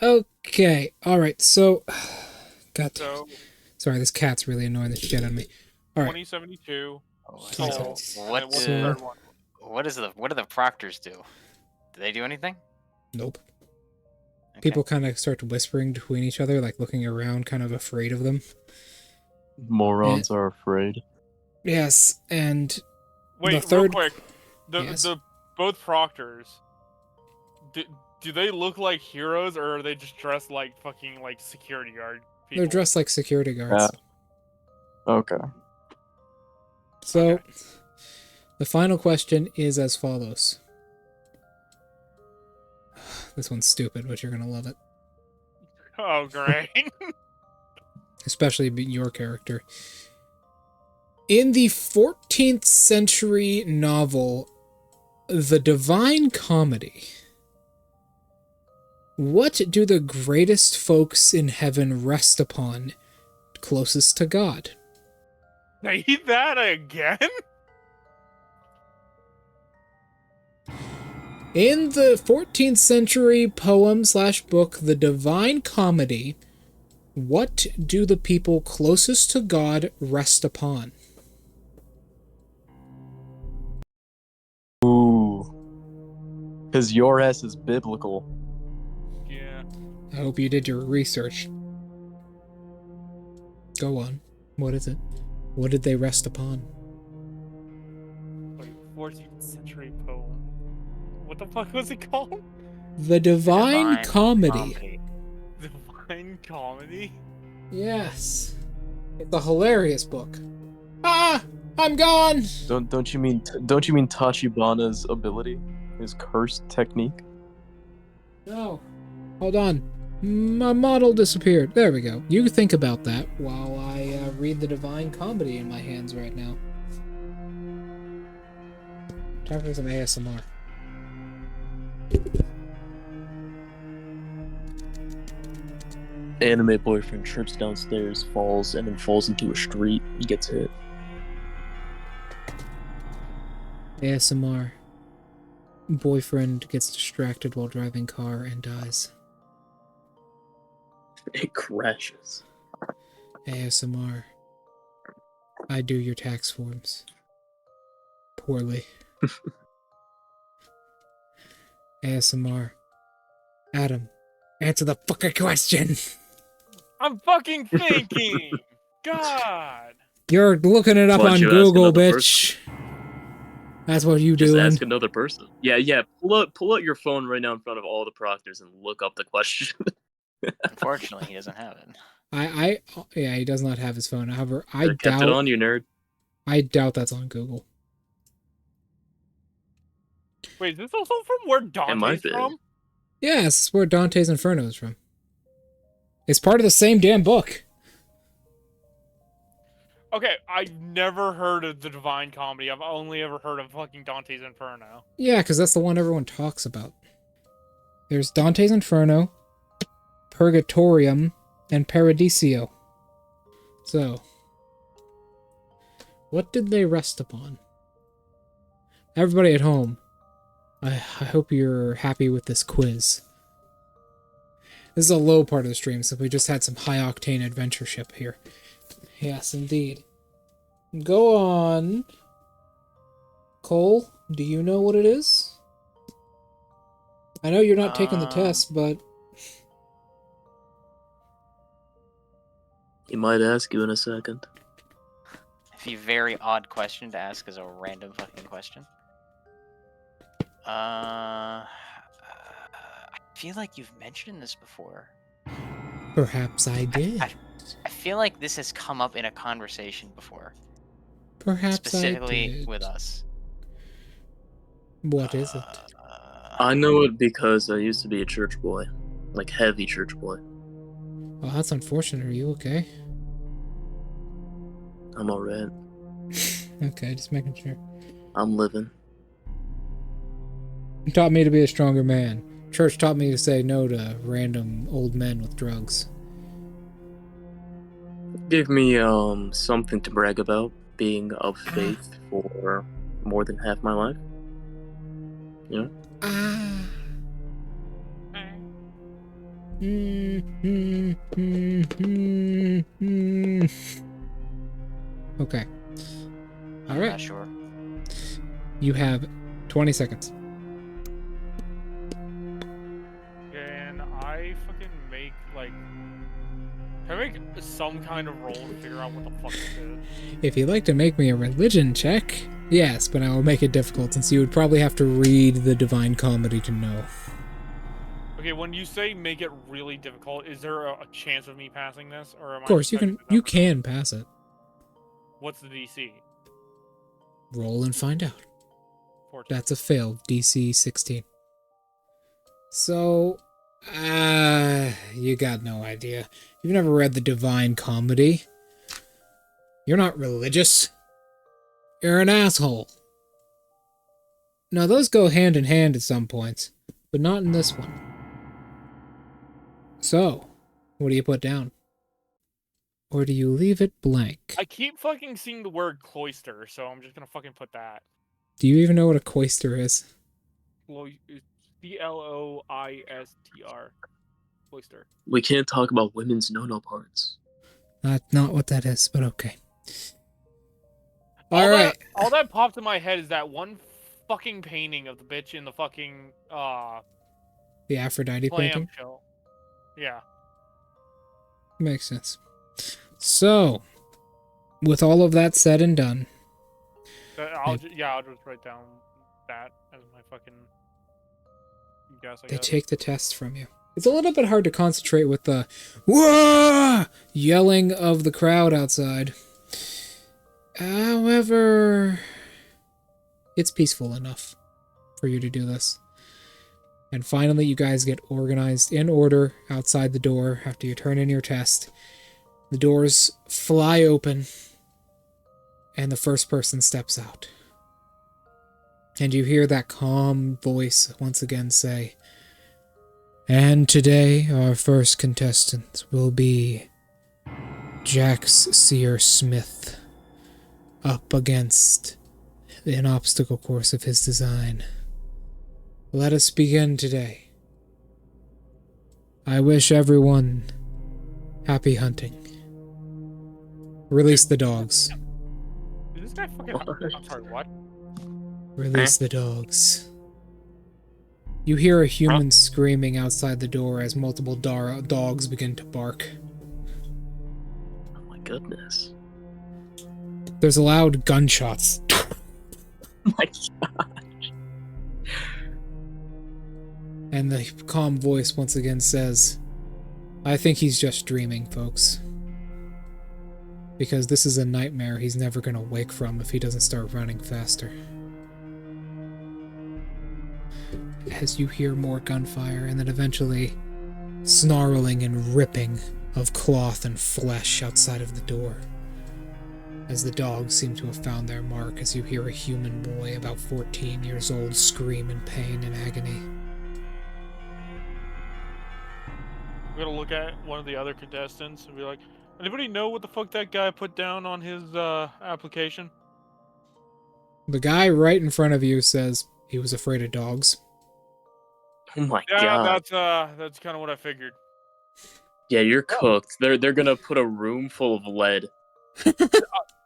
Okay. All right. So, God, So sorry, this cat's really annoying the shit out of me. All right. 2072 Oh, Soul, so and then what what's do the So, third one? what do the proctors do? Do they do anything? nope. Okay. People kind of start whispering between each other, like looking around, kind of afraid of them. And Morons are afraid. yes, and the Wait, real third. quick. The Yes, the both proctors. Do, do they look like heroes, or are they just dressed like fucking like security guard they're people? dressed like security Yeah. guards. Okay. So, Okay. the final question is as follows. This one's stupid, but you're gonna love it, Oh, great. especially your character. In the 14th century novel, The Divine Comedy, what do the greatest folks in heaven rest upon closest to God? Say that again? In the 14th century poem slash book, The Divine Comedy, what do the people closest to God rest upon? Ooh. Because your ass is biblical. Yeah. I hope you did your research. Go on. What is it? What did they rest upon? Wait, 14th century poem. What the fuck was it called? The Divine Divine Comedy. comedy. Divine Comedy? Yes. It's a hilarious book. Ah! I'm gone! Don't you mean Tachibana's ability? His cursed technique? No. Hold on. My model disappeared. There we go. You think about that while I read the Divine Comedy in my hands right now. Time for some ASMR. Anime boyfriend trips downstairs, falls, and then falls into a street and gets hit. ASMR. Boyfriend gets distracted while driving car and dies. It crashes. ASMR. I do your tax forms. Poorly. ASMR. Adam, answer the fucking question. I'm fucking thinking! God! You're looking it up Why don't on you ask Google, another bitch. That's what you Just doing. ask another person. Yeah. Pull out your phone right now in front of all the proctors and look up the question. Unfortunately, he doesn't have it. Yeah, he does not have his phone. However, Could've kept it on you, nerd. I doubt that's on Google. Wait, is this also from where It might Dante's be. from? Yes, it's where Dante's Inferno is from. It's part of the same damn book. Okay, I've never heard of the Divine Comedy. I've only ever heard of fucking Dante's Inferno. Yeah, because that's the one everyone talks about. There's Dante's Inferno, Purgatorium, and Paradiso. So, what did they rest upon? Everybody at home, I hope you're happy with this quiz. This is a low part of the stream, so we just had some high-octane adventureship here. Yes, indeed. Go on. Cole, do you know what it is? I know you're not taking the test, but... He might ask you in a second. It'd be a very odd question to ask as a random fucking question. I feel like you've mentioned this before. Perhaps I did. I feel like this has come up in a conversation before. Perhaps specifically I did. with us. What is it? I know it because I used to be a church boy. Like, heavy church boy. Oh, that's unfortunate. Are you okay? I'm alright. Okay, just making sure. I'm living. It taught me to be a stronger man. Church taught me to say no to random old men with drugs. Give me something to brag about, being of faith for more than half my life. You know? Okay. I'm Alright. not sure. You have 20 seconds. Can I fucking make, like... Can I make some kind of roll to figure out what the fuck this is? If you'd like to make me a religion check, yes, but I will make it difficult since you would probably have to read the Divine Comedy to know. Okay, when you say make it really difficult, is there a chance of me passing this? Or am Of course, you can pass it. What's the DC? Roll and find out. 14. That's a fail. DC 16. So, you got no idea. You've never read the Divine Comedy. You're not religious. You're an asshole. Now, those go hand in hand at some points, but not in this one. So, what do you put down? Or do you leave it blank? I keep fucking seeing the word cloister, so I'm just gonna fucking put that. Do you even know what a cloister is? C-L-O-I-S-T-R. Cloister. We can't talk about women's no-no parts. Not what that is, but okay. Alright. All that popped in my head is that one fucking painting of the bitch in the fucking, The Aphrodite clam painting? shell. Yeah. Makes sense. So, with all of that said and done, I'll just write down that as my fucking guess, I they guess. take the test from you. It's a little bit hard to concentrate with the whoa yelling of the crowd outside. However, it's peaceful enough for you to do this. And finally, you guys get organized in order outside the door after you turn in your test. The doors fly open, and the first person steps out. And you hear that calm voice once again say, "And today, our first contestant will be Jax Sear Smith, up against an obstacle course of his design. Let us begin today. I wish everyone happy hunting. Release the dogs. Is this guy fucking... I'm sorry, what? Release the dogs." You hear a human screaming outside the door as multiple dogs begin to bark. Oh my goodness. There's loud gunshots. Oh my god. And the calm voice once again says, "I think he's just dreaming, folks. Because this is a nightmare he's never going to wake from if he doesn't start running faster." As you hear more gunfire, and then eventually snarling and ripping of cloth and flesh outside of the door. As the dogs seem to have found their mark, as you hear a human boy about 14 years old scream in pain and agony. We're gonna look at one of the other contestants and be like, anybody know what the fuck that guy put down on his application? The guy right in front of you says he was afraid of dogs. Oh my Yeah, god. that's kind of what I figured. Yeah, you're cooked. They're gonna put a room full of lead.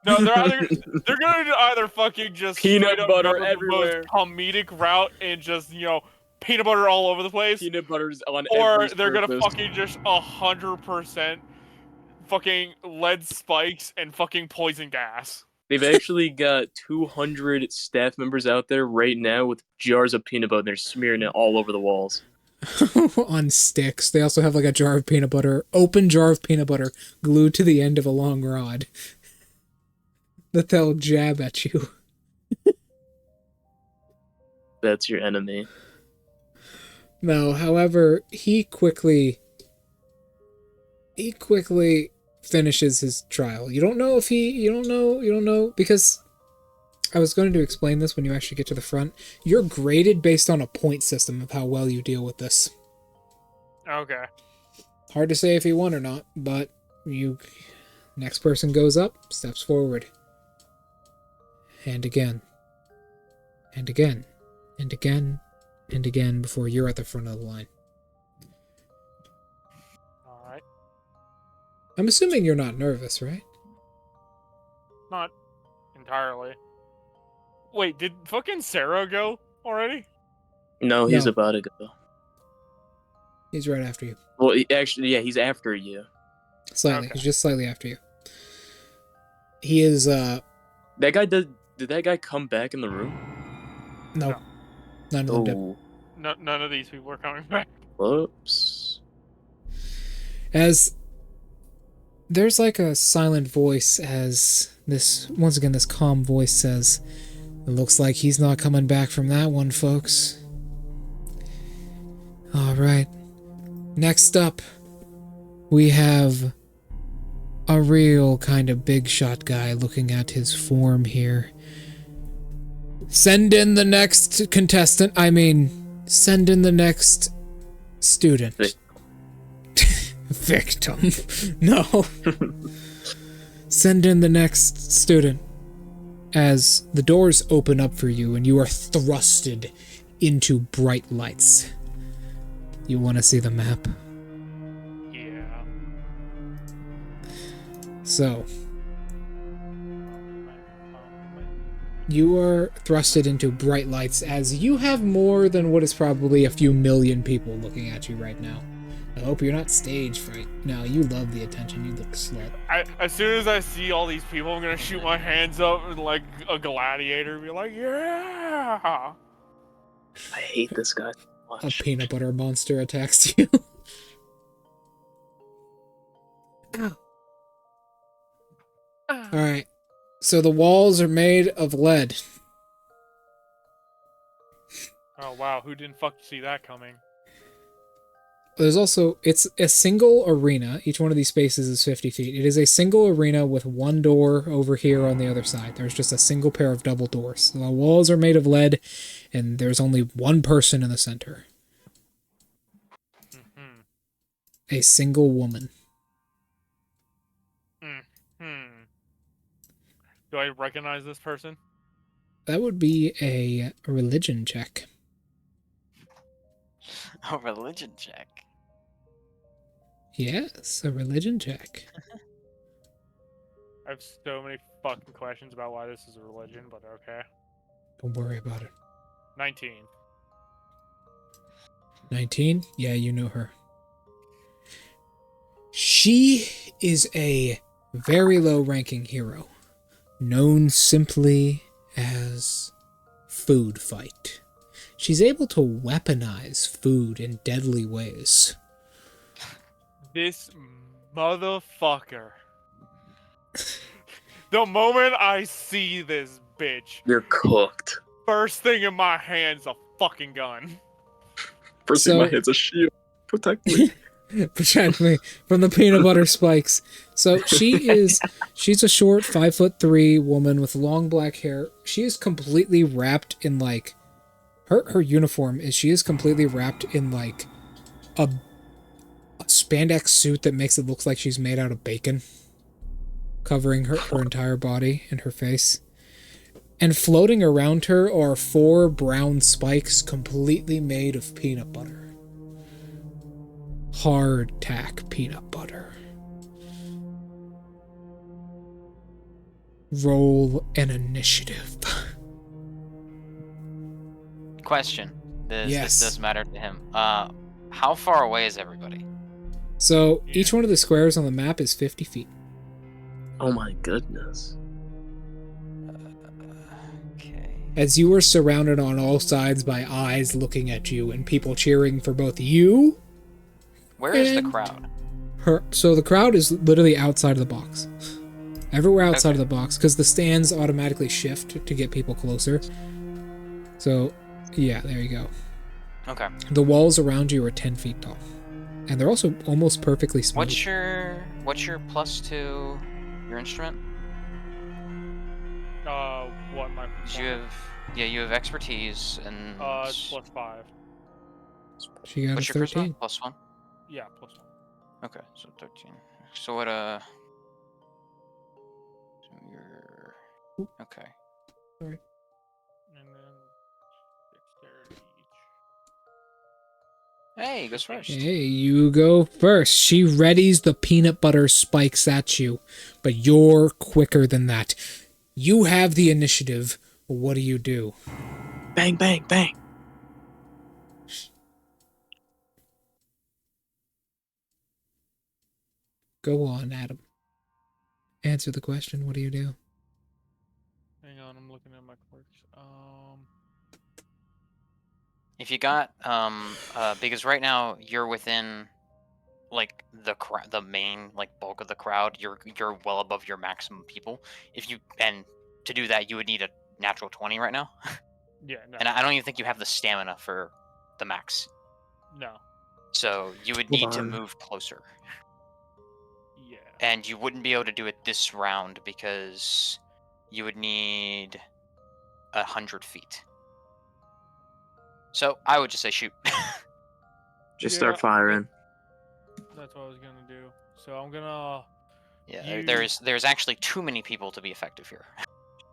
No, they're gonna either fucking just Peanut straight up butter go the everywhere. most comedic route and just peanut butter all over the place, Peanut butter's on or every they're gonna surface. fucking just 100% fucking lead spikes and fucking poison gas. They've actually got 200 staff members out there right now with jars of peanut butter. They're smearing it all over the walls. On sticks. They also have like a jar of peanut butter, open jar of peanut butter, glued to the end of a long rod that they'll jab at you. That's your enemy. No, however, he quickly finishes his trial. You don't know, because I was going to explain this when you actually get to the front. You're graded based on a point system of how well you deal with this. Okay. Hard to say if he won or not, but next person goes up, steps forward. And again. And again. And again. And again before you're at the front of the line. I'm assuming you're not nervous, right? Not entirely. Wait, did fucking Sarah go already? No, he's No. about to go. He's right after you. Well, actually, yeah, he's after you. Slightly. Okay. He's just slightly after you. He is, That guy did that guy come back in the room? no. No. None of them did. Oh, No, none of these people are coming back. whoops. As there's like a silent voice as once again, this calm voice says, "It looks like he's not coming back from that one, folks." Alright. Next up, we have a real kind of big shot guy looking at his form here. Send in the next contestant. Send in the next student. Victim. No. Send in the next student. As the doors open up for you and you are thrusted into bright lights. You want to see the map? Yeah. So, you are thrusted into bright lights as you have more than what is probably a few million people looking at you right now. I hope you're not stage fright. No, you love the attention. You look slut. As soon as I see all these people, I'm gonna shoot my hands up and like a gladiator and be like, yeah! I hate this guy so A much. peanut butter monster attacks you. Ow. Alright. So the walls are made of lead. Oh wow, who didn't fucking see that coming? There's also, it's a single arena. Each one of these spaces is 50 feet. It is a single arena with one door over here on the other side. There's just a single pair of double doors. The walls are made of lead, and there's only one person in the center. Mm-hmm. A single woman. Hmm. Do I recognize this person? That would be a religion check. A religion check. Yes, a religion check. I have so many fucking questions about why this is a religion, but okay. Don't worry about it. 19. 19? Yeah, you know her. She is a very low-ranking hero, known simply as Food Fight. She's able to weaponize food in deadly ways. This motherfucker. The moment I see this bitch, You're cooked. first thing in my hand's a fucking gun. First thing in my So- head's a shield. Protect me. Protect me from the peanut butter spikes. So she's a short 5'3" woman with long black hair. She is completely wrapped in like her uniform is completely wrapped in like a spandex suit that makes it look like she's made out of bacon, covering her entire body and her face. And floating around her are 4 brown spikes completely made of peanut butter. Hardtack peanut butter. Roll an initiative. Question. Yes. This does matter to him. How far away is everybody? So each one of the squares on the map is 50 feet. Oh my goodness. Okay. As you are surrounded on all sides by eyes looking at you and people cheering for both you. Where is the And- crowd? Her. So the crowd is literally outside of the box. Everywhere outside Okay. of the box, because the stands automatically shift to get people closer. So, yeah, there you go. Okay. The walls around you are 10 feet tall. And they're also almost perfectly smooth. What's your plus to your instrument? What my? 'Cause you have expertise and It's +5. She got what's a your 13. charisma? +1. Yeah, +1. Okay, so 13. So what so you're okay. And then dexterity each. Hey, goes first. Hey, you go first. She readies the peanut butter spikes at you, but you're quicker than that. You have the initiative. What do you do? Bang, bang, bang. Go on, Adam. Answer the question. What do you do? Hang on, I'm looking at my quirks. If you got because right now you're within like the main like bulk of the crowd, you're well above your maximum people. If you and to do that, you would need a natural 20 right now. Yeah, no. And I don't even think you have the stamina for the max. No. So you would Hold need to on. move closer. Yeah. And you wouldn't be able to do it this round because you would need 100 feet. So I would just say shoot. Just Yeah, start firing. That's what I was gonna do. So I'm gonna. Yeah, there's actually too many people to be effective here.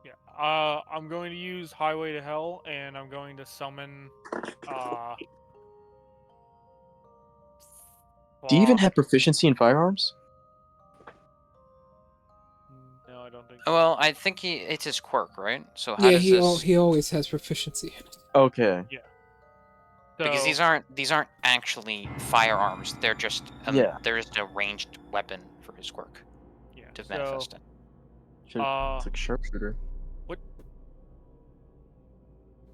Yeah. I'm going to use Highway to Hell, and I'm going to summon. Do you even fuck. have proficiency in firearms? No, I don't think so. Well, I think it's his quirk, right? So how Yeah, does this? he always has proficiency in it. Okay. Because So, these aren't actually firearms. They're just Yeah. they're just a ranged weapon for his quirk yeah. to So, manifest it. It's like sharpshooter.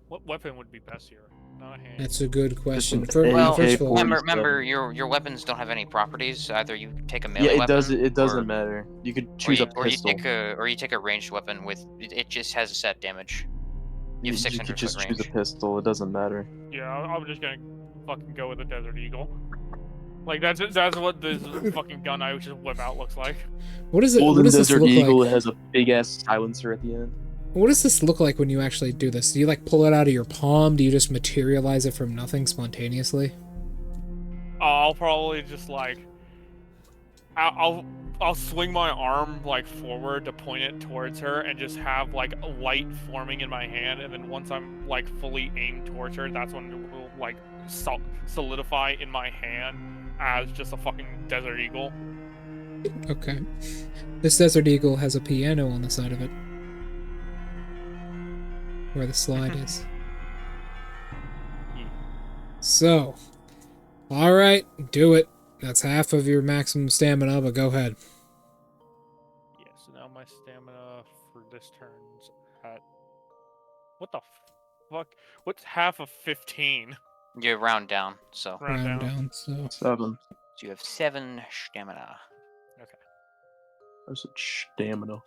what weapon would be best here? Not hand. That's a good question. an Well, First of all, remember your weapons don't have any properties. Either you take a melee Yeah, it weapon, does. It doesn't or, matter. You could choose a or you pistol. take a ranged weapon with it just has a set damage. You have You 600 could foot just choose a range. pistol. It doesn't matter. Yeah, I'm just gonna fucking go with the Desert Eagle. Like that's what this fucking gun I just whip out looks like. what is it? Golden What does this Desert look Eagle like? has a big ass silencer at the end. What does this look like when you actually do this? Do you like pull it out of your palm? Do you just materialize it from nothing spontaneously? I'll probably just like, I'll swing my arm like forward to point it towards her, and just have like a light forming in my hand, and then once I'm like fully aimed towards her, that's when it will like solidify in my hand as just a fucking Desert Eagle. Okay. This Desert Eagle has a piano on the side of it. Where the slide is. Yeah. So. Alright, do it. That's half of your maximum stamina, but go ahead. Yeah, so now my stamina for this turn's at... What the fuck? What's half of 15? You round down, so Round down, so. 7. you have 7 stamina. Okay. There's a stamina.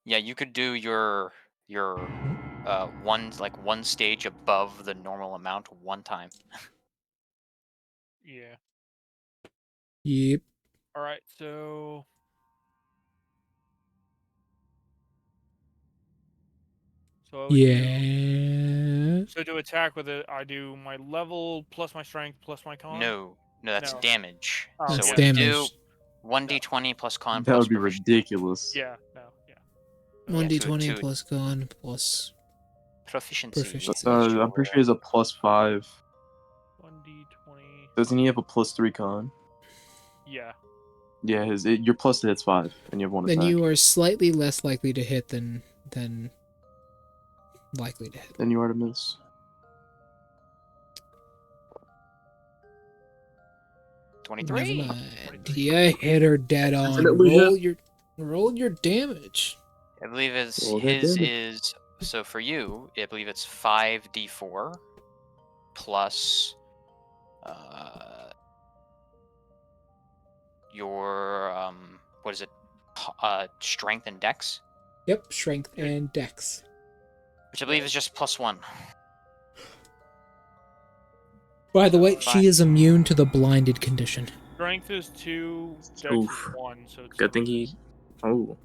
Yeah, you could do your one stage above the normal amount one time. Yeah. Yep. Alright, so... So I would do... Yeah. So to attack with it, I do my level plus my strength plus my con? No, that's No. damage. Oh, So That's what damage. you do 1d20 plus con That plus would be proficiency. ridiculous. Yeah, no, yeah. 1d20 two- plus con plus Proficiency. Proficiency. I'm pretty sure he has a +5. 1d20... Doesn't he have a +3 con? Yeah. Yeah, your plus to hit's 5, and you have 1 then attack. you are slightly less likely to hit than likely to hit. Then you are to miss. Never 23. mind. Yeah, hit her dead on. Definitely Roll your damage. I believe Roll that his damage. is so for you. I believe it's 5d4 plus your what is it? Strength and dex, Yep, strength and dex. which I believe is just +1. By the way, Fine. she is immune to the blinded condition. Strength is 2, dex Oof. is 1, so it's... Good thing he. Oh.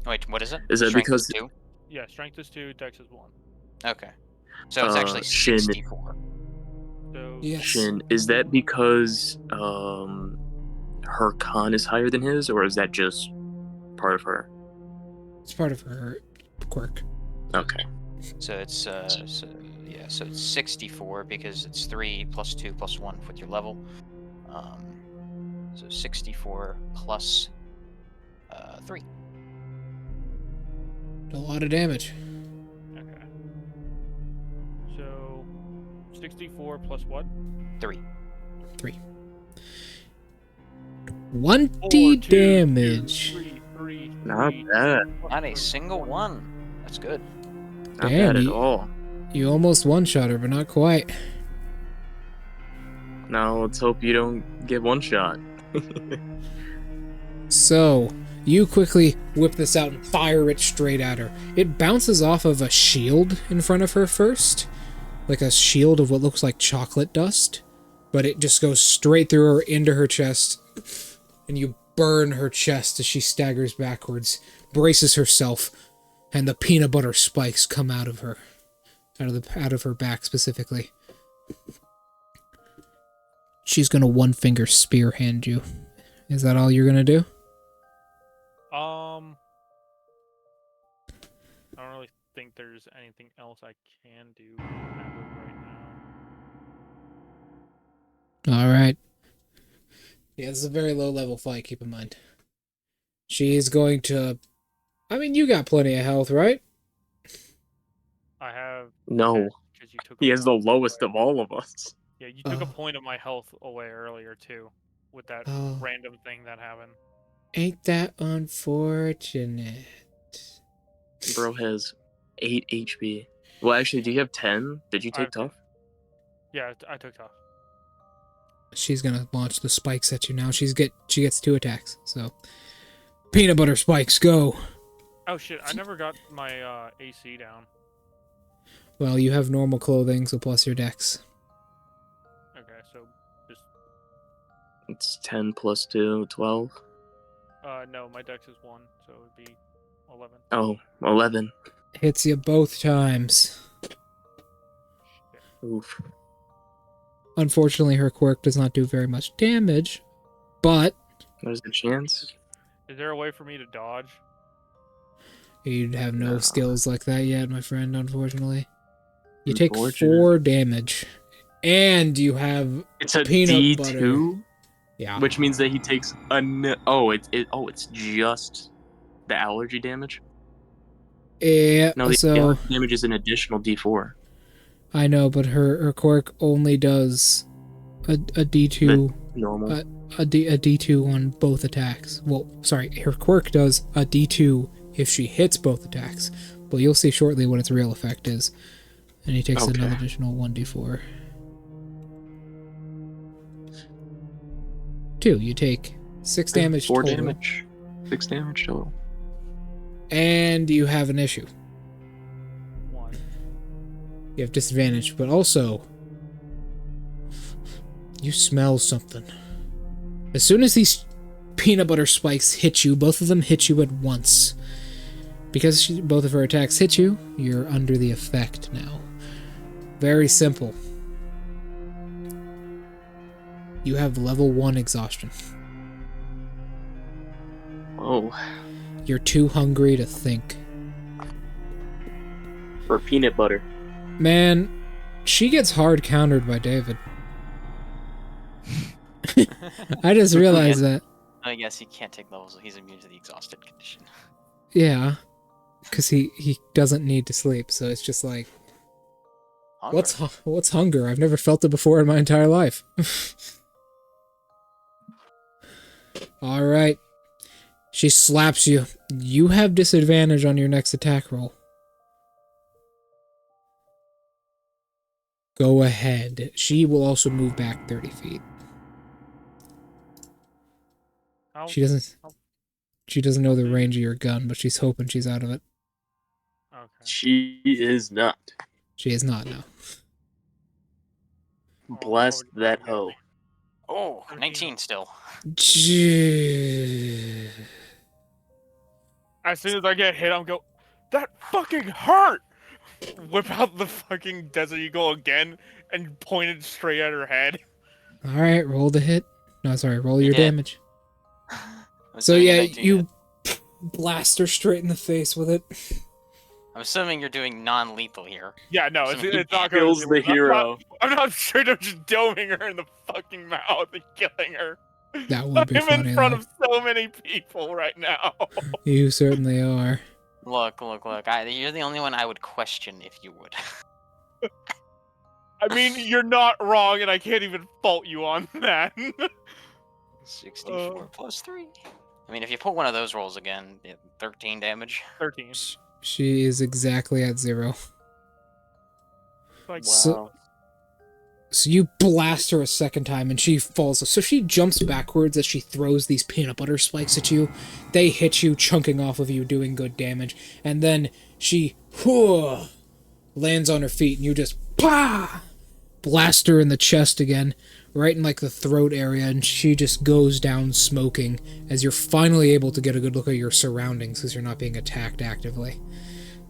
Wait, what is it? Is that Strength because- 2? Yeah, strength is 2, dex is 1. Okay, so it's actually Shin. 64. So... Yes. Shin, is that because her con is higher than his, or is that just part of her? It's part of her quirk. Okay. So it's so it's 64 because it's 3 plus 2 plus 1 with your level. So 64 plus 3. A lot of damage. Okay. So 64 plus what? 3. 3. 4, 20 2, damage. 2, 3, Not 3, bad. Not a single one. That's good. Not Damn, bad at you- all. You almost one-shot her, but not quite. Now let's hope you don't get one shot. So, you quickly whip this out and fire it straight at her. It bounces off of a shield in front of her first, like a shield of what looks like chocolate dust, but it just goes straight through her into her chest, and you burn her chest as she staggers backwards, braces herself, and the peanut butter spikes come out of her, out of her back specifically. She's gonna one-finger spear hand you. Is that all you're gonna do? I don't really think there's anything else I can do as of right now. Alright. Yeah, this is a very low-level fight, keep in mind. She's going to... I mean, you got plenty of health, right? I have No, 10 'cause you took he a has the point lowest away. of all of us. Yeah, you took a Oh. point of my health away earlier too, with that Oh. random thing that happened. Ain't that unfortunate? Bro has 8 HP. Well, actually, do you have 10? Did you I take have 10. tough? Yeah, I took tough. She's gonna launch the spikes at you now. She gets 2 attacks, so... Peanut butter spikes, go! Oh shit! I never got my AC down. Well, you have normal clothing, so plus your dex. Okay, so just It's 10 plus 2, 12. no, my dex is 1, so it would be 11. Oh, 11. Hits you both times. Oof. Unfortunately, her quirk does not do very much damage, but There's a chance. Is there a way for me to dodge? you'd have no No. skills like that yet, my friend, unfortunately. You take Unfortunate. 4 damage, and you have It's a peanut D2, butter. Yeah. which means that he takes it's just the allergy damage. Yeah, No, the so allergy damage is an additional D4. I know, but her quirk only does a D2 Normal. a D2 on both attacks. Well, sorry, her quirk does a D2 if she hits both attacks, but you'll see shortly what its real effect is. And he takes Okay. another additional 1d4. 2, you take 6 damage 4 total, damage. 6 damage total. and you have an issue. 1. You have disadvantage, but also you smell something. As soon as these peanut butter spikes hit you, both of them hit you at once. Because both of her attacks hit you, you're under the effect now. Very simple. You have level 1 exhaustion. Oh, You're too hungry to think. for peanut butter. Man, she gets hard countered by David. I just realized that. I guess he can't take levels. He's immune to the exhausted condition. Yeah. Because he doesn't need to sleep, so it's just like, Hunger. what's hunger? I've never felt it before in my entire life. Alright. She slaps you. You have disadvantage on your next attack roll. Go ahead. She will also move back 30 feet. How? She doesn't know the range of your gun, but she's hoping she's out of it. Okay. She is not. She is not, no. Bless that hoe. Oh, 19 still. Gee. As soon as I get hit, I'm go. That fucking hurt. Whip out the fucking Desert Eagle again and point it straight at her head. Alright, roll the hit. No, sorry, roll You your did. damage. It's So doing a yeah, 19 you hit. blast her straight in the face with it. I'm assuming you're doing non-lethal here. Yeah, no, So he it's not going Kills to the hero. I'm not straight up just doming her in the fucking mouth and killing her. That would be I'm funny, in front though. of so many people right now. You certainly are. Look. You're the only one I would question if you would. I mean, you're not wrong, and I can't even fault you on that. 64 plus 3. I mean, if you put one of those rolls again, 13 damage. 13. She is exactly at 0. Like, So you blast her a second time, and she falls. So she jumps backwards as she throws these peanut butter spikes at you. They hit you, chunking off of you, doing good damage. And then she lands on her feet, and you just blast her in the chest again, right in like the throat area, and she just goes down smoking as you're finally able to get a good look at your surroundings because you're not being attacked actively.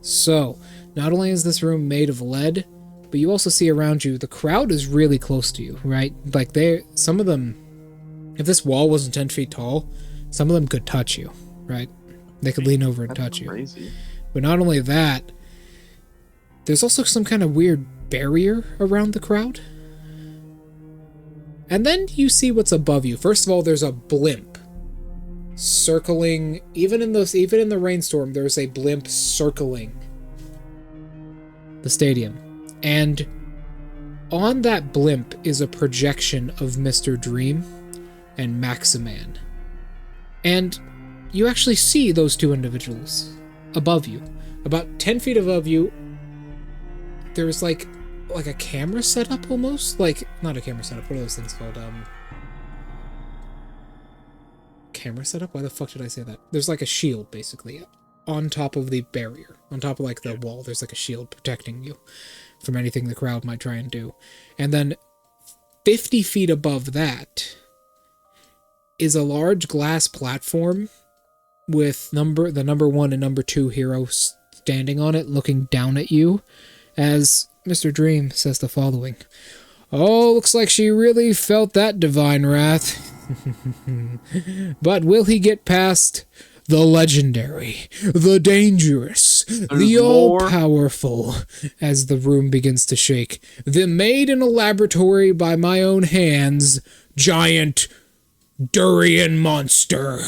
So, not only is this room made of lead, but you also see around you, the crowd is really close to you, right? Like, some of them, if this wall wasn't 10 feet tall, some of them could touch you, right? They could lean over and That's touch you. crazy. But not only that, there's also some kind of weird barrier around the crowd. And then you see what's above you. First of all, there's a blimp circling, even in the rainstorm, there's a blimp circling the stadium. And on that blimp is a projection of Mr. Dream and Maximan. And you actually see those two individuals above you. About 10 feet above you, there's like a camera setup almost? Like, not a camera setup, what are those things called? Camera setup? Why the fuck did I say that? There's like a shield, basically, on top of the barrier. On top of like the wall, there's like a shield protecting you from anything the crowd might try and do. And then 50 feet above that is a large glass platform with the number 1 and number 2 heroes standing on it, looking down at you, as Mr. Dream says the following. Oh, looks like she really felt that divine wrath. But will he get past the legendary, the dangerous, the all-powerful, as the room begins to shake, the made in a laboratory by my own hands, giant durian monster?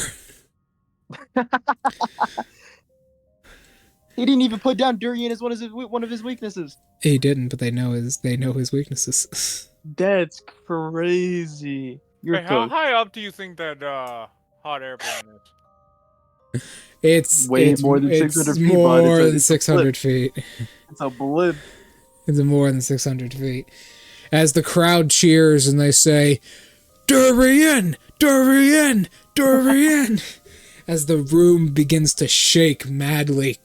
He didn't even put down durian as one of his weaknesses. He didn't, but they know his weaknesses. That's crazy. You're Wait, how cooked. high up do you think that hot air balloon is? It's Way more than 600 feet, bud. more than It's a 600 feet. It's a blimp. It's more than 600 feet. As the crowd cheers and they say, Durian! Durian! Durian! As the room begins to shake madly.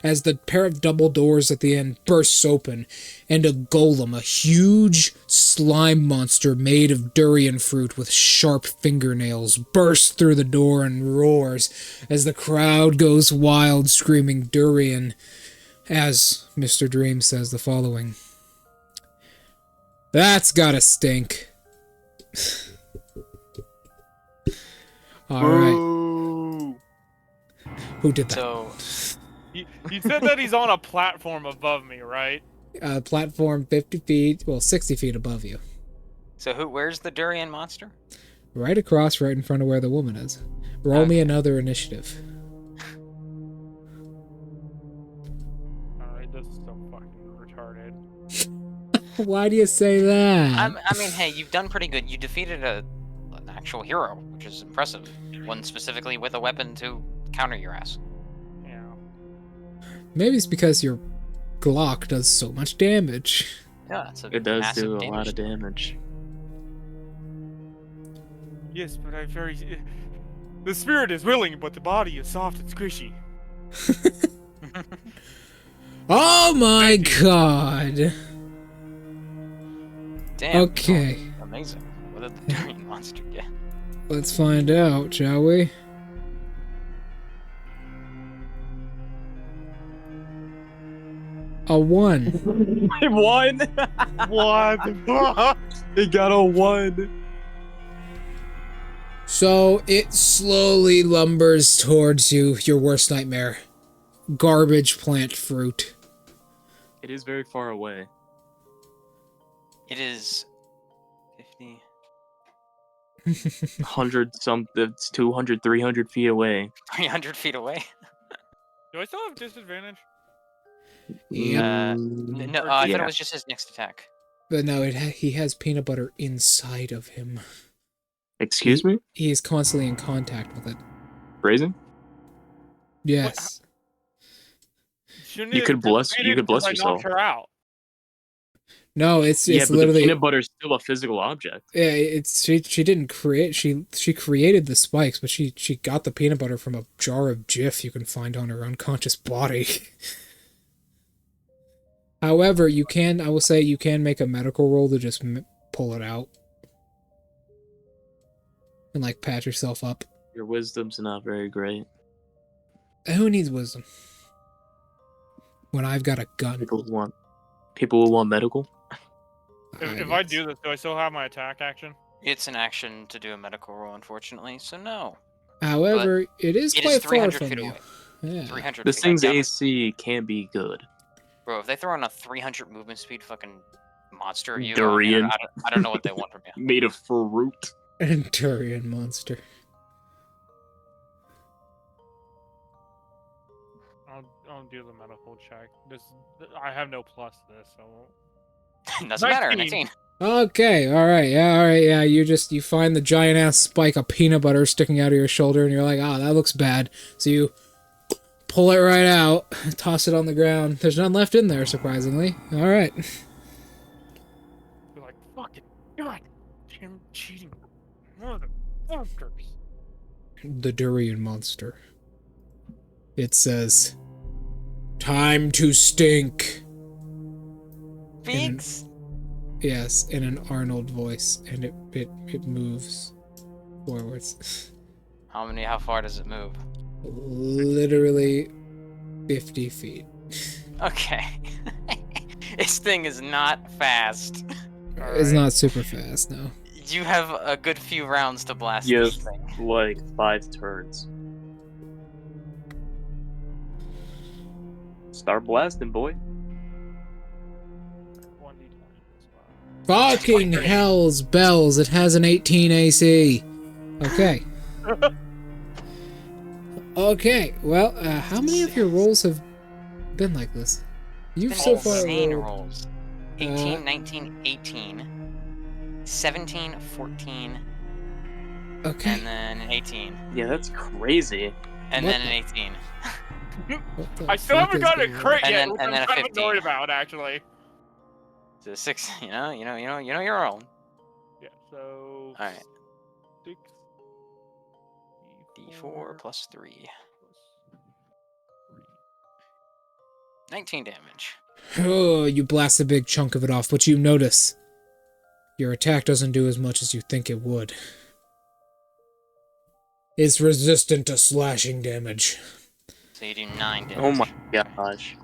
As the pair of double doors at the end bursts open, and a golem, a huge slime monster made of durian fruit with sharp fingernails, bursts through the door and roars as the crowd goes wild, screaming durian, as Mr. Dream says the following. That's gotta stink. Alright. Boo. Who did that? So, You said that he's on a platform above me, right? Platform 50 feet, well, 60 feet above you. where's the durian monster? Right across, right in front of where the woman is. Roll me another initiative. Alright, this is so fucking retarded. Why do you say that? I mean, hey, you've done pretty good. You defeated an actual hero, which is impressive. One specifically with a weapon to counter your ass. Yeah. Maybe it's because your Glock does so much damage. Yeah, it's a It does massive do a damage. lot of damage. Yes, but the spirit is willing, but the body is soft and squishy. Oh my god! Damn. Okay, Amazing. What did the durian monster get? let's find out, shall we? A 1. I won. What? He got a 1. So it slowly lumbers towards you, your worst nightmare. garbage plant fruit. It is very far away. It is 50. 100 some, it's 200, 300 feet away. 300 feet away. Do I still have disadvantage? Yep. No, I thought yeah. it was just his next attack. But no, he has peanut butter inside of him. Excuse me? He is constantly in contact with it. Phrasing? Yes. Shouldn't You it could have bless dissipated yourself. because I knocked her out? No, it's Yeah, but the literally peanut butter is still a physical object. yeah. It's she didn't create she created the spikes, but she got the peanut butter from a jar of Jif you can find on her unconscious body. However, I will say you can make a medical roll to just pull it out and like patch yourself up. Your wisdom's not very great. Who needs wisdom when I've got a gun? People will want medical. If I do this, do I still have my attack action? It's an action to do a medical roll, unfortunately, so no. However, it is It quite is far 300 from feet you. away. Yeah. 300 This feet. thing's Like, AC can be good. Bro, if they throw in a 300 movement speed fucking monster at you, Durian. I don't know what they want from you. Made of fruit. And Durian monster. I'll do the medical check. I have no plus to this, so. Doesn't matter. 19. 19. Okay, alright, yeah. You find the giant ass spike of peanut butter sticking out of your shoulder, and you're like, that looks bad. So you pull it right out, toss it on the ground. There's none left in there, surprisingly. Alright. You're like, fucking god, damn cheating motherfuckers. The Durian monster. It says, "Time to stink." Figs? Yes, in an Arnold voice, and it moves forwards. How far does it move? Literally 50 feet. Okay. This thing is not fast. It's not super fast, no. You have a good few rounds to blast You this have thing. like 5 turns. Start blasting, boy. 1d20. Fucking hell's bells, it has an 18 AC. Okay. Okay, well, how many of your rolls have been like this? You've Been so far insane rolled... rolls. 18, 19, 18, 17, 14, Okay. and then an 18, Yeah, that's crazy. and What then the- an 18. What the I still fuck haven't is gotten a going on? crit And yet, then- which and I'm then a kind of 15. annoyed about, actually. So 6, you know your own. Yeah, so. Alright. 6. D4 plus 3. 19 damage. Oh, you blast a big chunk of it off, but you notice your attack doesn't do as much as you think it would. It's resistant to slashing damage. So you do 9 damage. Oh my gosh.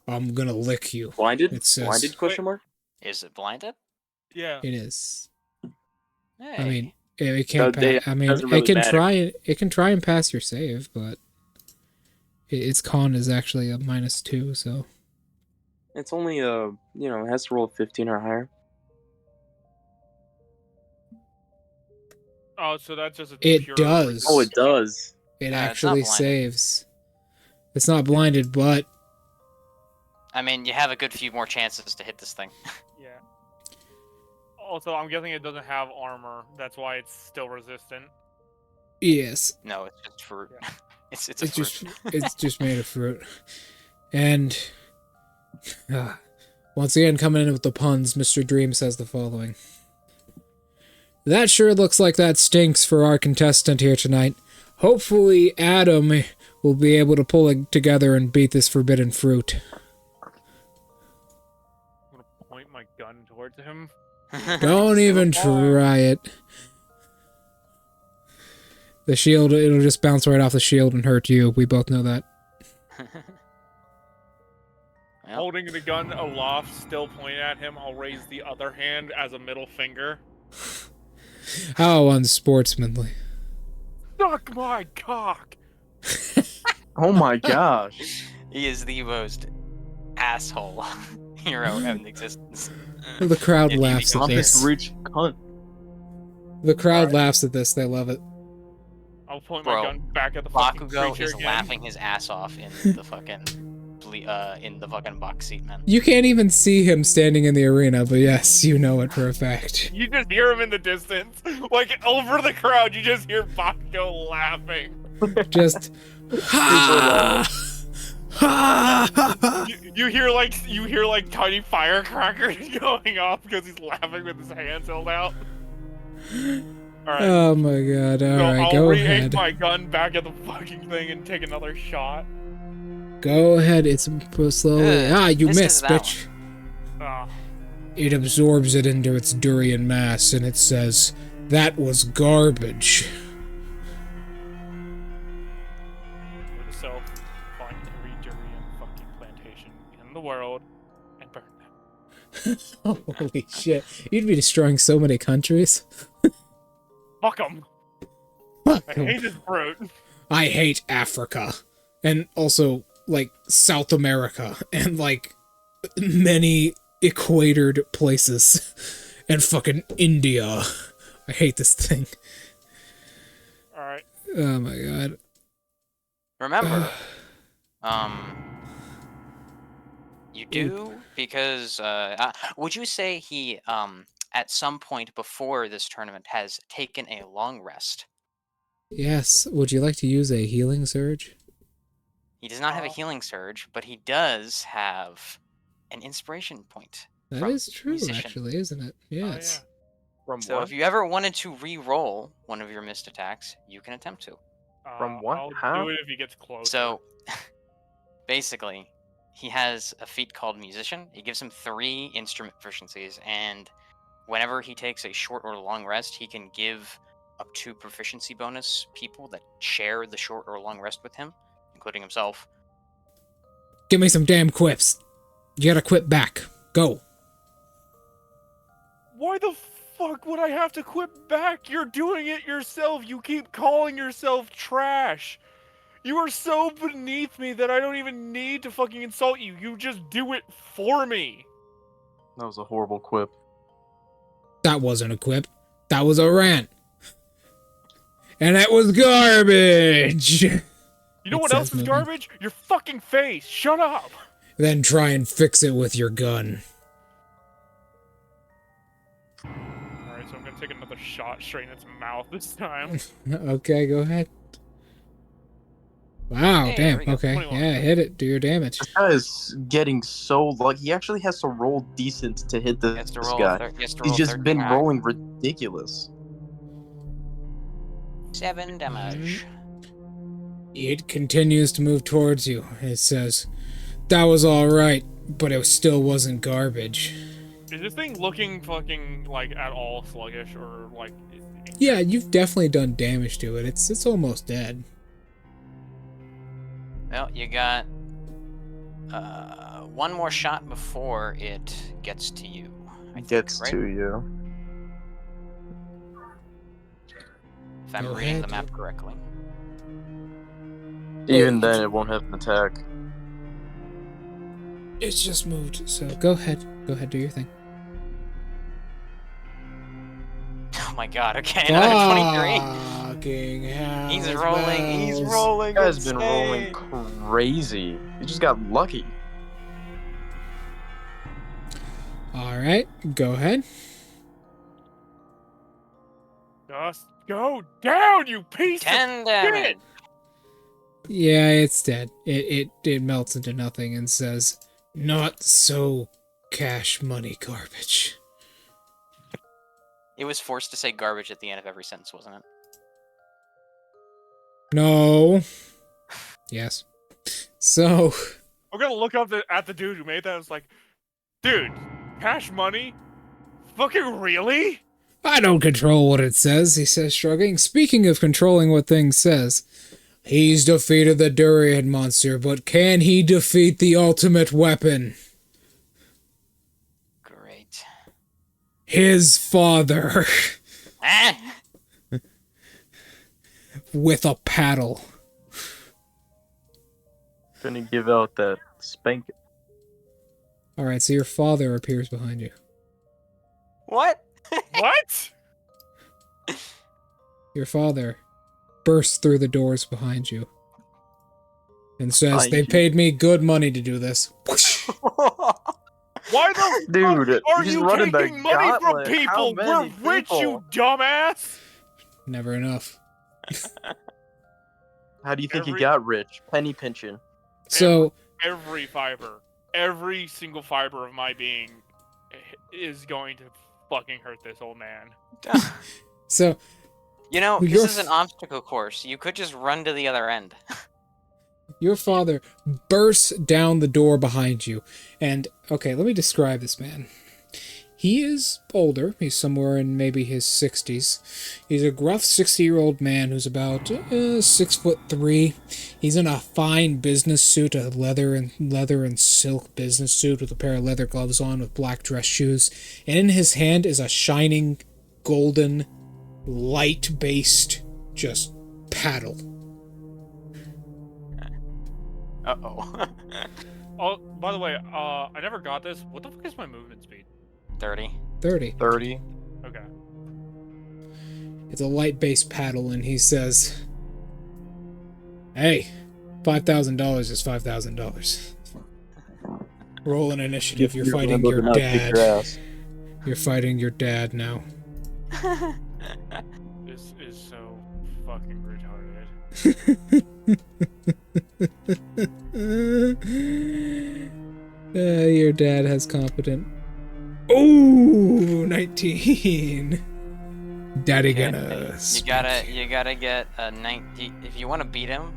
I'm gonna lick you. Blinded? It says- Blinded question mark? Is it blinded? Yeah. It is. Hey. I mean, it can't. They- I mean, doesn't really it can matter. try. It can try and pass your save, but its con is actually a -2. So It's only it has to roll a 15 or higher. Oh, so that's just a It pure does. Oh, it does. it Yeah, it's not actually blinded. saves. It's not blinded, but I mean, you have a good few more chances to hit this thing. Yeah. Also, I'm guessing it doesn't have armor. That's why it's still resistant. yes, No, it's just fruit. Yeah. It's a it's fruit. it's just made of fruit. And once again, coming in with the puns, Mr. Dream says the following. That sure looks like that stinks for our contestant here tonight. Hopefully Adam will be able to pull it together and beat this forbidden fruit. I'm gonna point my gun towards him. Don't even try it. The shield, it'll just bounce right off the shield and hurt you. We both know that. Well, Holding the gun aloft, still pointing at him, I'll raise the other hand as a middle finger. How unsportsmanly. Suck my cock! Oh my gosh. He is the most asshole hero in existence. The crowd If you laughs at become- This this. rich cunt. The crowd laughs at this. They love it. I'll point Bro, my gun back at the fucking Bakugo creature is again. laughing his ass off in the fucking box seat, man. You can't even see him standing in the arena, but yes, you know it for a fact. You just hear him in the distance, like over the crowd. You just hear Bakugo laughing. Just ha ha ha. You hear like tiny firecrackers going off because he's laughing with his hands held out. All right. Oh my god! All So right, I'll go re-aim ahead. my gun back at the fucking thing and take another shot. Go ahead. It's slowly. You This is missed, that bitch. Ah, It absorbs it into its durian mass, and it says, "That was garbage." for the self, find every durian fucking plantation in the world and burn them. Holy shit! You'd be destroying so many countries. Fuck them. Fuck I 'em. hate this brute. I hate Africa, and also like South America, and like many equatored places, and fucking India. I hate this thing. All right. Oh my god. Remember, you do because would you say he at some point before this tournament has taken a long rest? Yes. Would you like to use a healing surge? He does not have a healing surge, but he does have an inspiration point. That From is true, musician. actually, isn't it? Yes. From So what? if you ever wanted to re-roll one of your missed attacks, you can attempt to. From what? I'll How? do it if he gets close. So basically, he has a feat called Musician. It gives him 3 instrument proficiencies, and whenever he takes a short or long rest, he can give up to proficiency bonus people that share the short or long rest with him, including himself. Give me some damn quips. You gotta quip back. Go. Why the fuck would I have to quit back? You're doing it yourself. You keep calling yourself trash. You are so beneath me that I don't even need to fucking insult you. You just do it for me. That was a horrible quip. That wasn't a quip. That was a rant. And it was garbage. You know It what says else is moving. garbage? Your fucking face. Shut up. Then try and fix it with your gun. Alright, so I'm gonna take another shot straight in its mouth this time. Okay, go ahead. Wow, Hey, there damn. we go. Okay, 21. yeah, hit it. Do your damage. This guy is getting so lucky. He actually has to roll decent to hit He has this to roll guy. he has to He's roll just 13 been high. rolling ridiculous. 7 damage. It continues to move towards you. It says, "That was alright, but it still wasn't garbage." Is this thing looking fucking like at all sluggish or like? Yeah, you've definitely done damage to it. It's almost dead. Well, you got one more shot before it gets to you. I think, Gets right? to you. If I'm Go reading the ahead. map correctly. Even then, it won't have an attack. It's just moved, so go ahead. Go ahead, do your thing. Oh my god, okay, another 23. Fucking hell. He's rolling. This guy's been rolling insane. crazy. He just got lucky. Alright, go ahead. Just go down, you piece 10 of damage. shit! Yeah, it's dead. It melts into nothing and says, "Not so cash money garbage." It was forced to say garbage at the end of every sentence, wasn't it? No. Yes. So, I'm gonna look up at the dude who made that. I was like, dude, cash money? Fucking really? I don't control what it says, he says, shrugging. Speaking of controlling what things says, he's defeated the durian monster, but can he defeat the ultimate weapon? Great. His father. Ah! With a paddle. Gonna give out that spank. Alright, so your father appears behind you. What? What? Your father bursts through the doors behind you and says, I- they paid me good money to do this. Why the Dude, fuck are he's you running the taking money from gauntlet. How people? We're many rich, people? you dumbass! Never enough. How do you think he Every- got rich? Penny pinching. So, Every fiber, every single fiber of my being is going to fucking hurt this old man. so You know, Your this is an obstacle course. You could just run to the other end. your father bursts down the door behind you. And, okay, let me describe this man. He is older. He's somewhere in maybe his 60s. He's a gruff 60-year-old man who's about 6'3". He's in a fine business suit, a leather and silk business suit with a pair of leather gloves on with black dress shoes. And in his hand is a shining, golden, light-based, just paddle. Uh-oh. Oh, by the way, I never got this. What the fuck is my movement speed? 30. 30. 30. Okay. It's a light-based paddle, and he says, hey, $5,000 is $5,000. Roll an initiative. You're fighting your dad. You're fighting your dad now. This is so fucking retarded. Your dad has competent. Oh, 19. Daddy gonna. You gotta get a 19. If you want to beat him,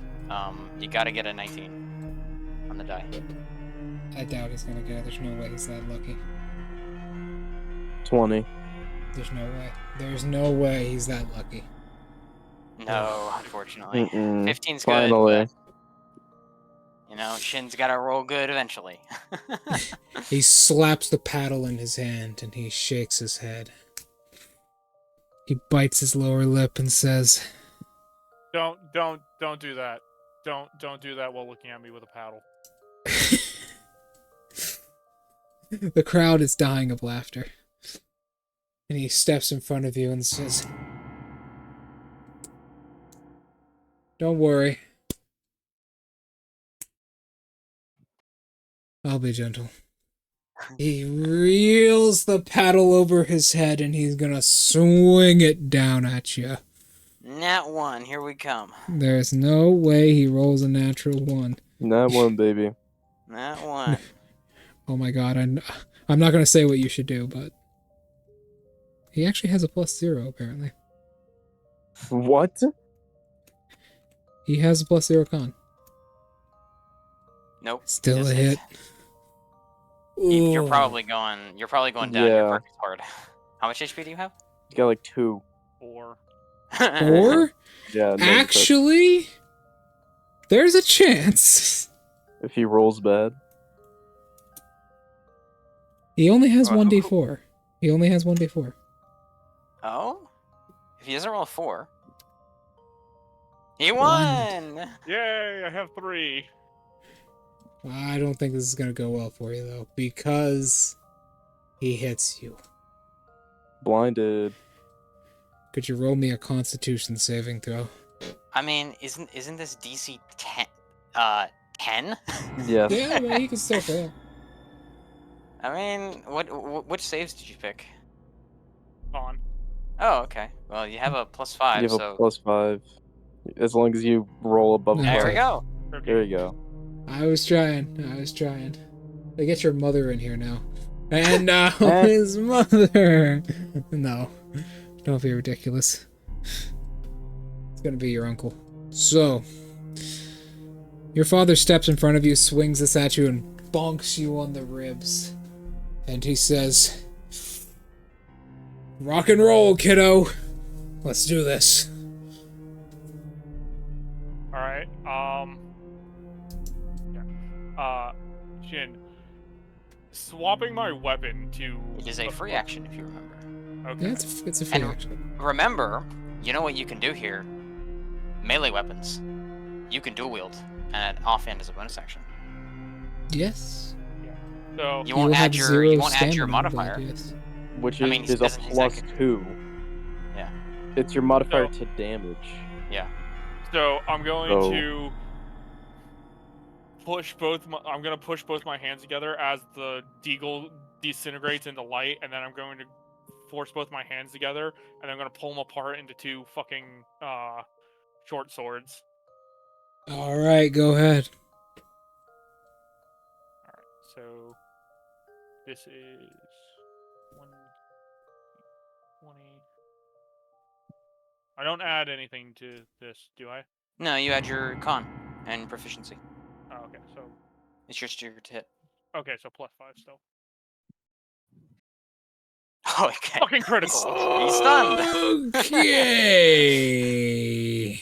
you gotta get a 19 on the die. I doubt he's gonna get it. There's no way he's that lucky. 20. There's no way. There's no way he's that lucky. No, unfortunately. Mm-mm. 15's good. Finally. But, you know, Shin's gotta roll good eventually. He slaps the paddle in his hand and he shakes his head. He bites his lower lip and says, Don't do that. Don't do that while looking at me with a paddle. The crowd is dying of laughter. And he steps in front of you and says, don't worry. I'll be gentle. He reels the paddle over his head and he's gonna swing it down at you. Nat 1, here we come. There's no way he rolls a natural 1. That one, baby. Nat 1. Oh my god, I'm not gonna say what you should do, but he actually has a +0 apparently. What? He has a +0 con. Nope. Still a misses. hit. You're Ooh. probably going down. Yeah. Your perk is hard. How much HP do you have? You got like 2. 4. 4? Yeah. no, Actually, there's a chance. if he rolls bad. He only has Well, 1d4. He only has 1d4. Oh? If he doesn't roll a 4. He won! Yay! I have 3. I don't think this is gonna go well for you though, because he hits you. Blinded. Could you roll me a Constitution saving throw? I mean, isn't this DC 10? 10? Yes. Yeah, well, you can still fail. I mean, which saves did you pick? On. Oh, okay. Well, you have a +5, You have so a +5. As long as you roll above a There there 5. we go. There you go. I was trying. They get your mother in here now. And now his mother. No. Don't be ridiculous. It's gonna be your uncle. So, your father steps in front of you, swings this at you, and bonks you on the ribs. And he says, rock and roll, kiddo. Let's do this. Alright, yeah. Shin. Swapping my weapon to... It is a free action, if you remember. Okay. Yeah, it's a free And- action. Remember, you know what you can do here? Melee weapons. You can dual wield. and offhand is a bonus action. Yes. So You won't will add have your you zero won't add your stamina, but modifier. yes. Which I mean, he is a doesn't exactly- +2. Yeah. It's your modifier So- to damage. Yeah. So I'm going So- to push both. I'm going to push both my hands together as the deagle disintegrates into light, and then I'm going to force both my hands together, and I'm going to pull them apart into two fucking short swords. All right, go ahead. All right. So this is 120. I don't add anything to this, do I? No, you add your con and proficiency. Oh, okay. So It's just your to hit. okay. So +5 still. Okay. Fucking critical. He's stunned. Okay.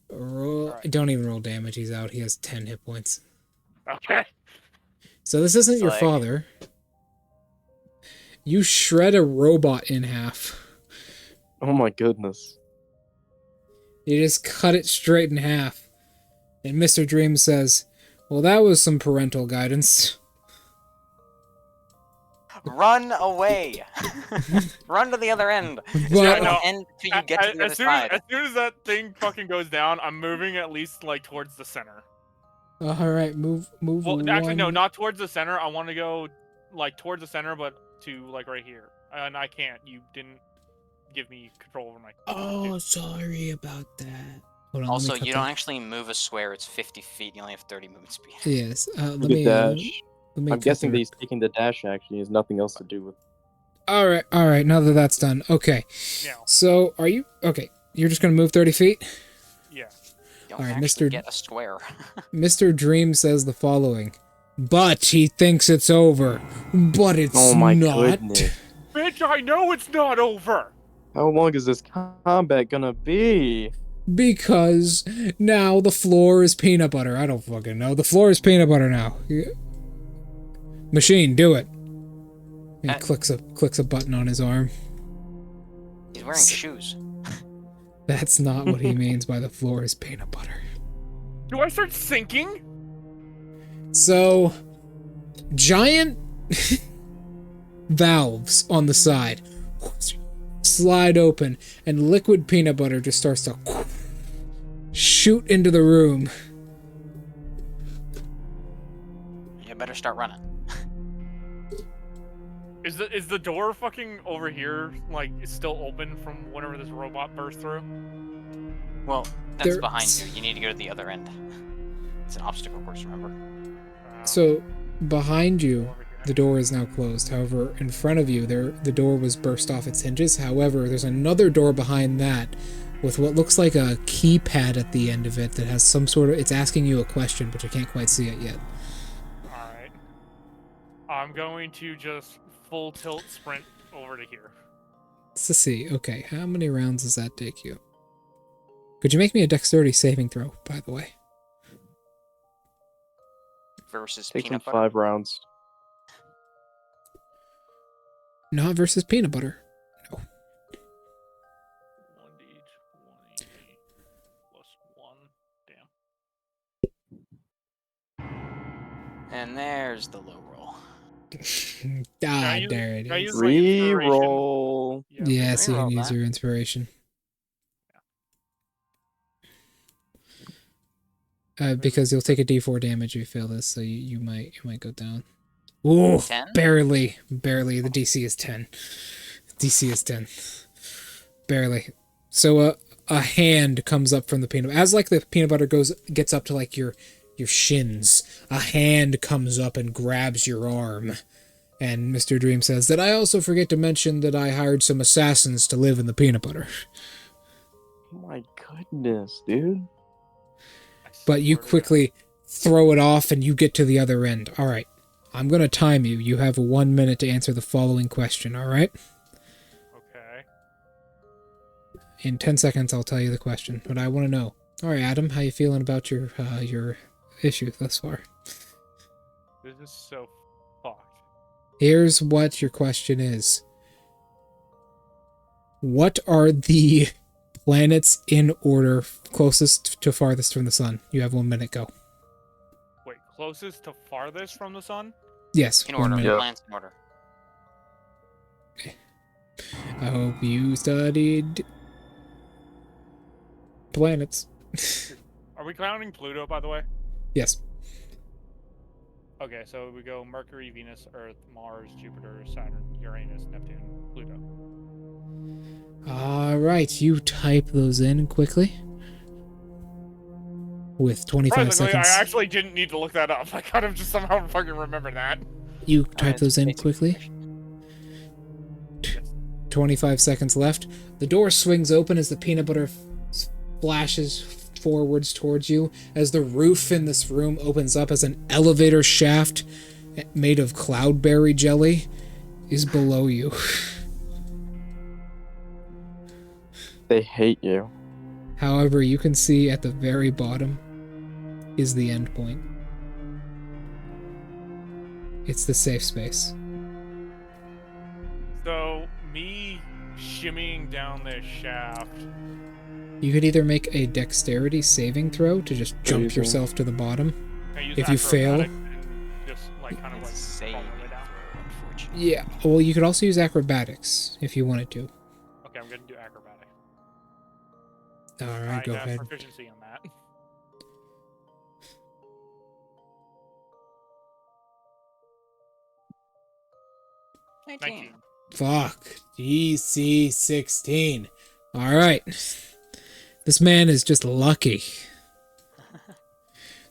Roll. Alright. Don't even roll damage. He's out. He has 10 hit points. Okay. So this isn't It's your like- father. You shred a robot in half. Oh my goodness. You just cut it straight in half. And Mr. Dream says, well, that was some parental guidance. Run away. Run to the other end. It's But- not no. gonna end till you get to the other As soon side. as that thing fucking goes down, I'm moving at least like towards the center. All right, move Well, actually, no, one- not towards the center. I want to go like towards the center, but to like right here. And I can't. You didn't give me control over my. Oh, sorry about that. Hold on, let me Also, cut you that. don't actually move a square. It's 50 feet. You only have 30 movement speed. Yes. Let Look me. at dash. Let me I'm cut guessing the- that he's taking the dash action. He has nothing else to do with. All right. Now that that's done, okay. Yeah. So, are you okay? You're just gonna move 30 feet. Yeah. You don't Alright, actually Mr. get a square. Mr. Dream says the following: but he thinks it's over, but it's Oh my not. goodness. Bitch, I know it's not over. How long is this combat gonna be? Because now the floor is peanut butter. I don't fucking know. The floor is peanut butter now. Machine, do it. He clicks a button on his arm. He's wearing shoes. That's not what he means by the floor is peanut butter. Do I start sinking? So, giant valves on the side slide open, and liquid peanut butter just starts to shoot into the room. You better start running. Is the door fucking over here like is still open from whenever this robot burst through? Well, that's There- behind you. You need to go to the other end. It's an obstacle course, remember? So, behind you, over here. the door is now closed. However, in front of you, the door was burst off its hinges. However, there's another door behind that with what looks like a keypad at the end of it that has some sort of... It's asking you a question, but you can't quite see it yet. Alright. I'm going to just full tilt sprint over to here. Let's see. Okay, how many rounds does that take you? Could you make me a dexterity saving throw, by the way? Versus Take him peanut butter. 5 rounds. Not versus peanut butter. 1d20 plus 1. Damn. And there's the low roll. Can I Ah, use- there it can I is. use, like, inspiration? Reroll. Yeah. Yes, you can Reroll use that. your inspiration. Because you'll take a d4 damage if you fail this, so you might go down. Ooh, 10? barely. The DC is 10. DC is 10. Barely. So a hand comes up from the peanut as like the peanut butter gets up to like your shins. A hand comes up and grabs your arm. And Mr. Dream says, "Did I also forget to mention that I hired some assassins to live in the peanut butter?" Oh my goodness, dude. I But you swear to God. quickly throw it off and you get to the other end. All right. I'm going to time you. You have 1 minute to answer the following question, all right? Okay. In 10 seconds, I'll tell you the question, but I want to know. All right, Adam, how you feeling about your issue thus far? This is so fucked. Here's what your question is. What are the Planets in order, closest to farthest from the sun. You have 1 minute, go. Wait, closest to farthest from the sun? Yes, In 1 order. minute. Yeah. Planets in order. I hope you studied planets. Are we counting Pluto, by the way? Yes. Okay, so we go Mercury, Venus, Earth, Mars, Jupiter, Saturn, Uranus, Neptune, Pluto. Alright, you type those in quickly. With 25 Surprisingly, seconds. I actually didn't need to look that up. I kind of just somehow fucking remember that. You type those in Basic quickly. information. 25 seconds left. The door swings open as the peanut butter flashes forwards towards you, as the roof in this room opens up as an elevator shaft made of cloudberry jelly is below you. They hate you. However, you can see at the very bottom is the end point. It's the safe space. So, me shimmying down this shaft. You could either make a dexterity saving throw to just jump Amazing. yourself to the bottom. I use If you fail- acrobatics and just like kind of like Save crawl my way down. throw, unfortunately. Yeah, well, you could also use acrobatics if you wanted to. Okay, I'm gonna do acrobatics. Alright, go I have ahead. proficiency on that. Nineteen. Fuck. DC 16. Alright. This man is just lucky.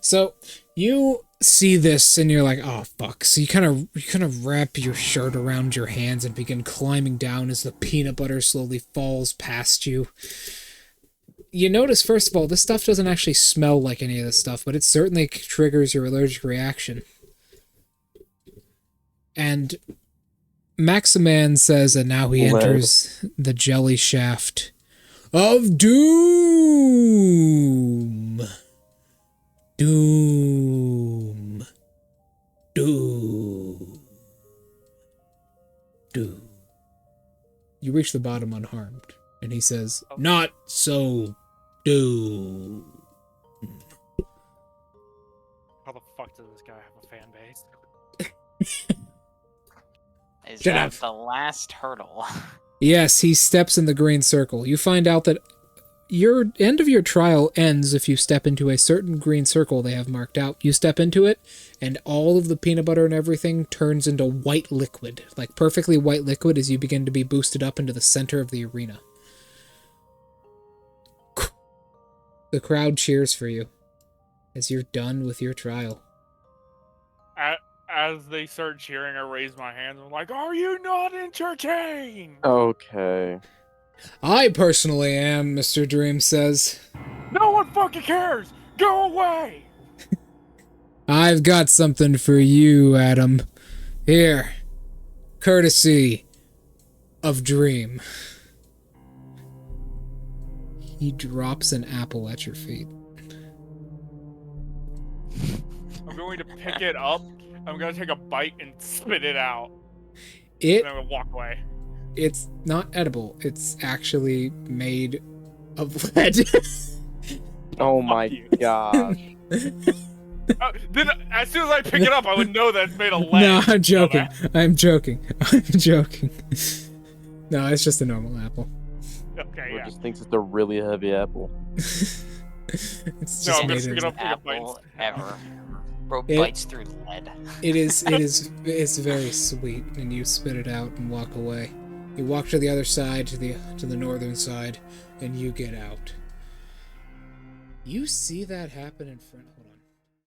So, you see this and you're like, oh fuck. So you kind of wrap your shirt around your hands and begin climbing down as the peanut butter slowly falls past you. You notice, first of all, this stuff doesn't actually smell like any of this stuff, but it certainly triggers your allergic reaction. And Maximan says, and now he Lead. enters the jelly shaft of doom. Doom. Doom. Doom. You reach the bottom unharmed, and he says, not so doom. How the fuck does this guy have a fan base? Is Shut that up. the last hurdle? Yes, he steps in the green circle. You find out that your end of your trial ends if you step into a certain green circle they have marked out. You step into it, and all of the peanut butter and everything turns into white liquid, like perfectly white liquid, as you begin to be boosted up into the center of the arena. The crowd cheers for you as you're done with your trial. As they start cheering, I raise my hands. I'm like, "Are you not entertained?" Okay. I personally am, Mr. Dream says. No one fucking cares. Go away. I've got something for you, Adam. Here. Courtesy of Dream. He drops an apple at your feet. I'm going to pick it up. I'm going to take a bite and spit it out. It And I'm going to walk away. It's not edible. It's actually made of lead. Oh Fuck my you. gosh. Then, as soon as I pick it up, I would know that it's made of lead. No, I'm joking. Dumbass. I'm joking. I'm joking. No, it's just a normal apple. Okay, Or yeah. just thinks it's a really heavy apple. It's No, just I'm gonna made pick in- it up. Apple ever. Bro It- bites through lead. It's very sweet, and you spit it out and walk away. You walk to the other side, to the northern side, and you get out. You see that happen in front. Hold on.